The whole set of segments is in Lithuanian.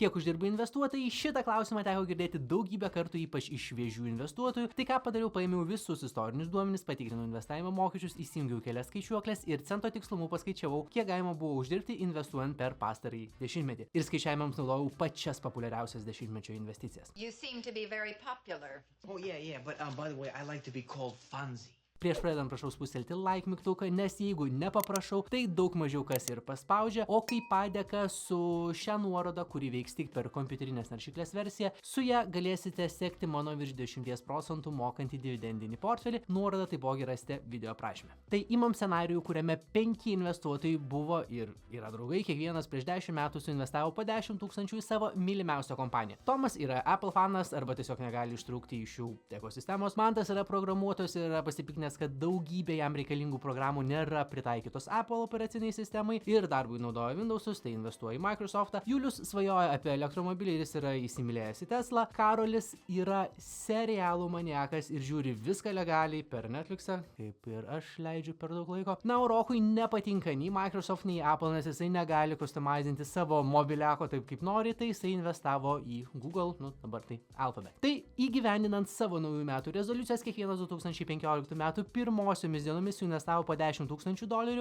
Kiek uždirba investuotojai? Šitą klausimą teko girdėti daugybę kartų, ypač iš šviežių investuotojų. Tai ką padariau, paėmiau visus istorinius duomenis, patikrinau investavimo mokesčius, įsijungiau kelias skaičiuoklės ir cento tikslumu paskaičiavau, kiek galima buvo uždirbti investuojant per pastarąjį dešimtmetį. Ir skaičiavimams naudojau pačias populiariausias dešimtmečio investicijas. You seem to be very popular. Oh, yeah, but by the way, I like to be called Fonzie. Prieš pradedant prašau spustelti like mygtuką, nes jeigu nepaprašau, tai daug mažiau kas ir paspaudžia, o kaip padėka su šią nuorodą, kuri veiks tik per kompiuterinės naršyklės versiją, su ją galėsite sekti mano virš 10% mokantį dividendinį portfelį, nuorodą taipogi rasite video aprašyme. Tai imam scenarijų, kuriame 5 investuotojai buvo ir yra draugai, kiekvienas prieš 10 metų suinvestavo po 10 000 į savo mylimiausią kompaniją. Tomas yra Apple fanas arba tiesiog negali ištrūkti iš šių ekosistemos, Mantas yra programuotojas ir yra pasipiknęs, kad daugybė jam reikalingų programų nėra pritaikytos Apple operaciniai sistemai ir darbui naudoja Windowsus, tai investuoja į Microsoftą. Julius svajoja apie elektromobilį ir jis yra įsimylėjęs į Tesla. Karolis yra serialų maniakas ir žiūri viską legaliai per Netflixą, kaip ir aš leidžiu per daug laiko. Na, o Rokui nepatinka nei Microsoft, nei Apple, nes jisai negali customizinti savo mobiliako taip kaip nori, tai jisai investavo į Google, dabar tai Alphabet. Tai įgyvendinant savo naujų metų rezoliucijas, kiekvienas 2015 metų pirmosiomis dienomis investavo po $10,000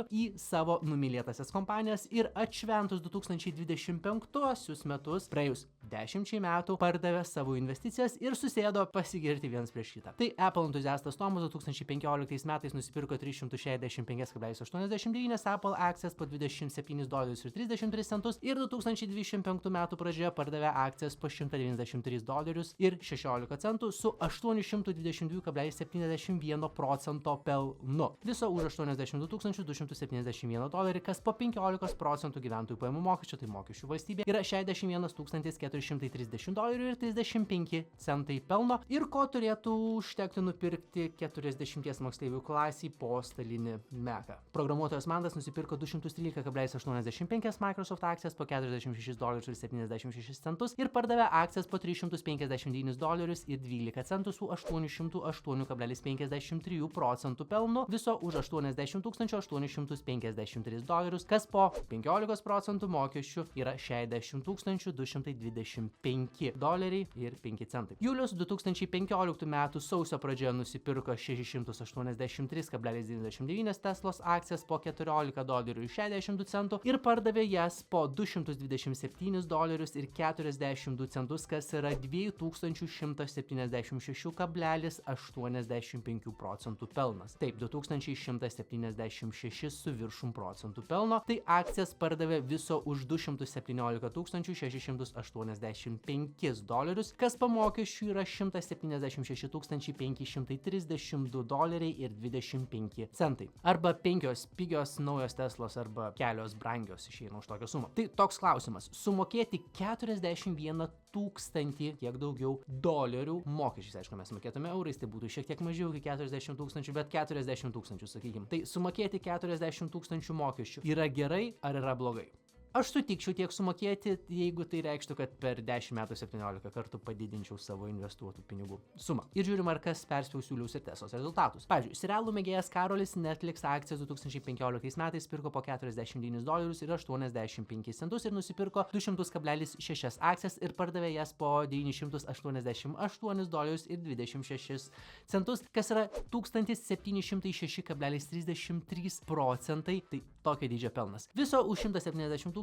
į savo numylėtasias kompanijas ir atšventus 2025 metus, praėjus 10 metų, pardavė savo investicijas ir susėdo pasigirti vienas prieš kitą. Tai Apple entuziastas Tomas 2015 metais nusipirko 365,89 Apple akcijas po $27.33 ir 2025 metų pradžioje pardavė akcijas po $193.16 su 822,71% pelnu. Viso už $82,271, kas po 15% gyventojų pajamų mokesčio, tai mokesčių valstybė, yra $61,430,35 pelno ir ko turėtų užtekti nupirkti 40 moksleivių klasiai po stalinį Maką. Programuotojas Mantas nusipirko 213,85 Microsoft akcijas po $46.76 ir pardavė akcijas po $359.12 su 808,53% pelnu, viso už $80,853, kas po 15% mokesčių yra $60,225,05. Julius 2015 metų sausio pradžioje nusipirko 683,99 Teslos akcijas po $14.62 ir pardavė jas po $227.42, kas yra $2176,85% pelnas. Taip, 2176 su viršum procentų pelno, tai akcijas pardavė viso už $217,685, kas po mokesčių yra $176,532.25. Arba 5 pigios naujos Teslos arba kelios brangios išeina už tokią sumą. Tai toks klausimas. Sumokėti 41 000, kiek daugiau dolerių mokesčiais. Aišku, mes mokėtume eurais, tai būtų šiek tiek mažiau iki 40 000, bet 40 000, sakykim. Tai sumokėti 40 000 mokesčių yra gerai ar yra blogai? Aš sutikčiau tiek sumokėti, jeigu tai reikštų, kad per 10 metų 17 kartų padidinčiau savo investuotų pinigų sumą. Ir žiūrim, ar kas perspjaus Juliaus ir Teslos rezultatus. Pavyzdžiui, serialų mėgėjas Karolis Netflix akcijas 2015 metais pirko po $49.85 ir nusipirko 200,6 akcijas ir pardavė jas po $988.26, kas yra $1706,33%, tai tokio dydžio pelnas. Viso už $170,633,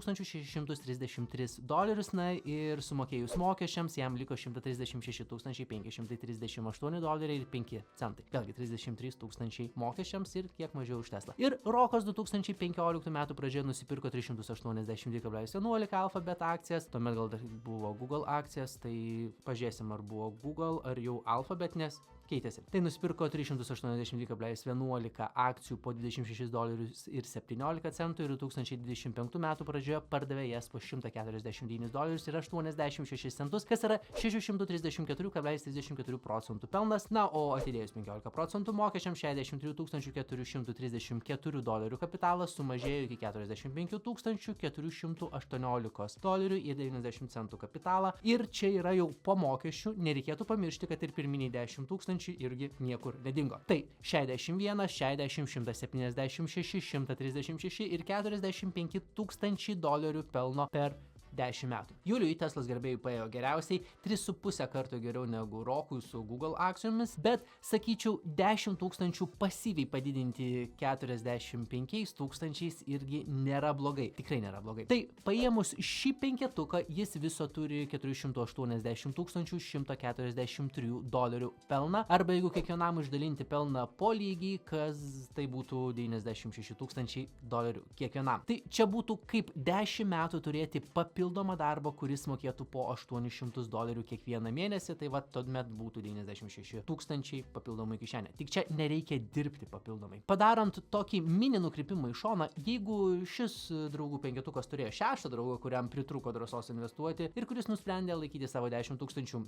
na ir sumokėjus mokesčiams jam liko $136,538.05. Vėlgi 33 000 mokesčiams ir kiek mažiau už Tesla. Ir Rokas 2015 metų pradžioje nusipirko 382,11 Alphabet akcijas, tuomet gal dar buvo Google akcijas, tai pažiūrėsim, ar buvo Google, ar jau Alphabet, nes keitėsi. Tai nusipirko 380,11 akcijų po $26.17 ir 2025 metų pradžioje pardavė jas po $149.86, kas yra $634,34% pelnas, na, o atidėjus 15% mokesčiams $63,434 kapitalas sumažėjo iki $45,418.90 kapitalą ir čia yra jau po mokesčių, nereikėtų pamiršti, kad ir pirminiai 10 000 irgi niekur nedingo. Tai 61, 60, 176, 136 ir $45,000 pelno per 10 metų. Juliui Teslos gerbėjų paėjo geriausiai, 3,5 karto geriau negu Rokui su Google akcijomis, bet sakyčiau 10 tūkstančių pasyviai padidinti 45 tūkstančiais irgi nėra blogai. Tikrai nėra blogai. Tai paėmus šį penketuką, jis viso turi 480 143 dolerių pelną, arba jeigu kiekvienam išdalinti pelną po lygiai, kas tai būtų 96 tūkstančiai dolerių kiekvienam. Tai čia būtų kaip 10 metų turėti papildomą darbą, kuris mokėtų po 800 dolerių kiekvieną mėnesį, tai va tuomet būtų 96 tūkstančiai papildomai kišenė. Tik čia nereikia dirbti papildomai. Padarant tokį mini nukrypimą į šoną, jeigu šis draugų penketukas turėjo 6 draugą, kuriam pritruko drąsos investuoti ir kuris nusprendė laikyti savo 10 tūkstančių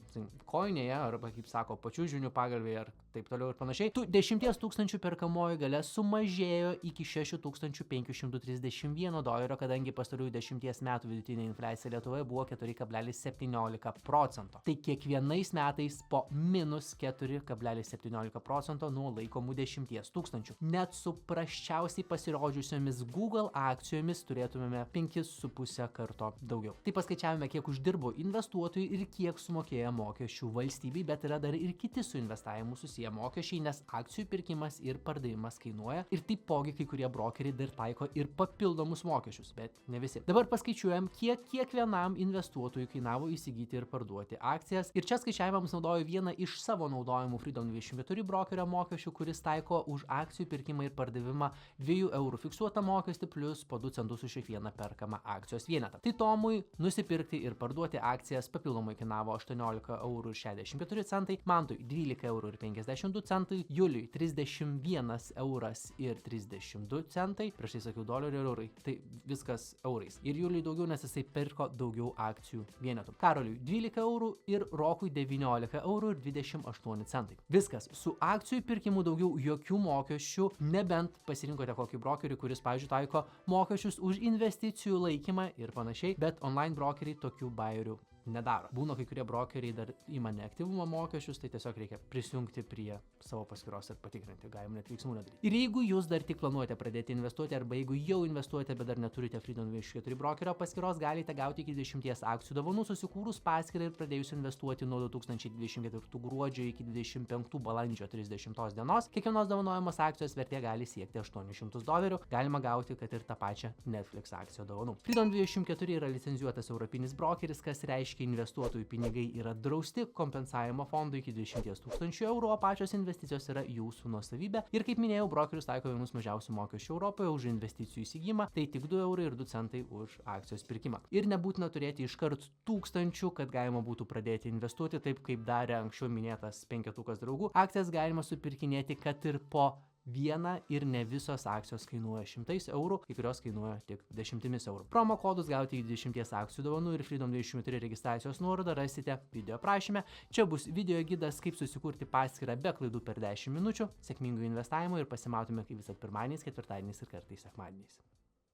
koinėje, arba kaip sako, pačių žinių pagalbėje ar taip toliau ir panašiai, tų 10 tūkstančių perkamoji galia sumažėjo iki 6531 dolerio, kadangi pastarųjų 10 metų vidutinė infliacija Lietuvoje buvo 4,17%. Tai kiekvienais metais po minus 4,17% nuo laikomų 10 tūkstančių. Net su prasčiausiai pasirodžiusiomis Google akcijomis turėtumėme 5,5 karto daugiau. Tai paskaičiavome, kiek uždirbo investuotojai ir kiek sumokėjo mokesčių valstybei, bet yra dar ir kiti su investavimu susiję mokesčiai, nes akcijų pirkimas ir pardavimas kainuoja ir taipogi kai kurie brokeriai dar taiko ir papildomus mokesčius, bet ne visi. Dabar paskaičiuojam, kiek kiekvienam investuotojui kainavo įsigyti ir parduoti akcijas. Ir čia skaičiavimams naudoju vieną iš savo naudojimų Freedom24 brokerio mokesčių, kuris taiko už akcijų pirkimą ir pardavimą 2 eurų fiksuotą mokestį plus po 2 centus už kiekvieną perkamą akcijos vienetą. Tai Tomui nusipirkti ir parduoti akcijas papildomai kainavo 18 eurų ir 64 centai, Mantui 12 eurų ir 52 centai, Juliui 31 euras ir 32 centai, prieš tai sakiau dolerių ir eurai, tai viskas eurais. Ir Juliui daugiau, nes jisai pirko daugiau akcijų vienetų. Karoliui 12 eurų ir Rokui 19 eurų ir 28 centai. Viskas, su akcijų pirkimu daugiau jokių mokesčių, nebent pasirinkote kokį brokerį, kuris, pavyzdžiui, taiko mokesčius už investicijų laikymą ir panašiai, bet online brokeriai tokių bajerių nedaro. Būna kai kurie brokeriai dar ima neaktyvumo mokesčius, tai tiesiog reikia prisijungti prie savo paskyros ir patikrinti, galim net veiksmų nedaryti. Ir jeigu jūs dar tik planuojate pradėti investuoti, arba jeigu jau investuojate, bet dar neturite Freedom24 brokerio paskyros, galite gauti iki 10 akcijų dovanų susikūrus paskyrą ir pradėjus investuoti nuo 2024 gruodžio iki 25 balandžio 30 dienos. Kiekvienos dovanojamos akcijos vertė gali siekti 800 dolerių, galima gauti, kad ir tą pačią Netflix akcijų dovanų. Freedom24 yra licencijuotas europinis brokeris, kas reiškia, investuotojų pinigai yra drausti kompensavimo fondui iki 20 tūkstančių eurų, o pačios investicijos yra jūsų nuosavybė. Ir kaip minėjau, brokerius taiko vienus mažiausių mokesčių Europoje už investicijų įsigymą, tai tik 2 eurai ir 2 centai už akcijos pirkimą. Ir nebūtina turėti iškart tūkstančių, kad galima būtų pradėti investuoti taip, kaip darė anksčiau minėtas penketukas draugų. Akcijas galima supirkinėti, kad ir po vieną ir ne visos akcijos kainuoja 100 eurų, kai kurios kainuoja tik 10 eurų. Promo kodus gauti 20 akcijų dovanų ir Freedom24 registracijos nuorodą rasite video aprašyme. Čia bus video gidas, kaip susikurti paskyrą be klaidų per 10 minučių, sėkmingų investavimo ir pasimatome kaip visat pirmadieniais, ketvirtadieniais ir kartais sekmadieniais.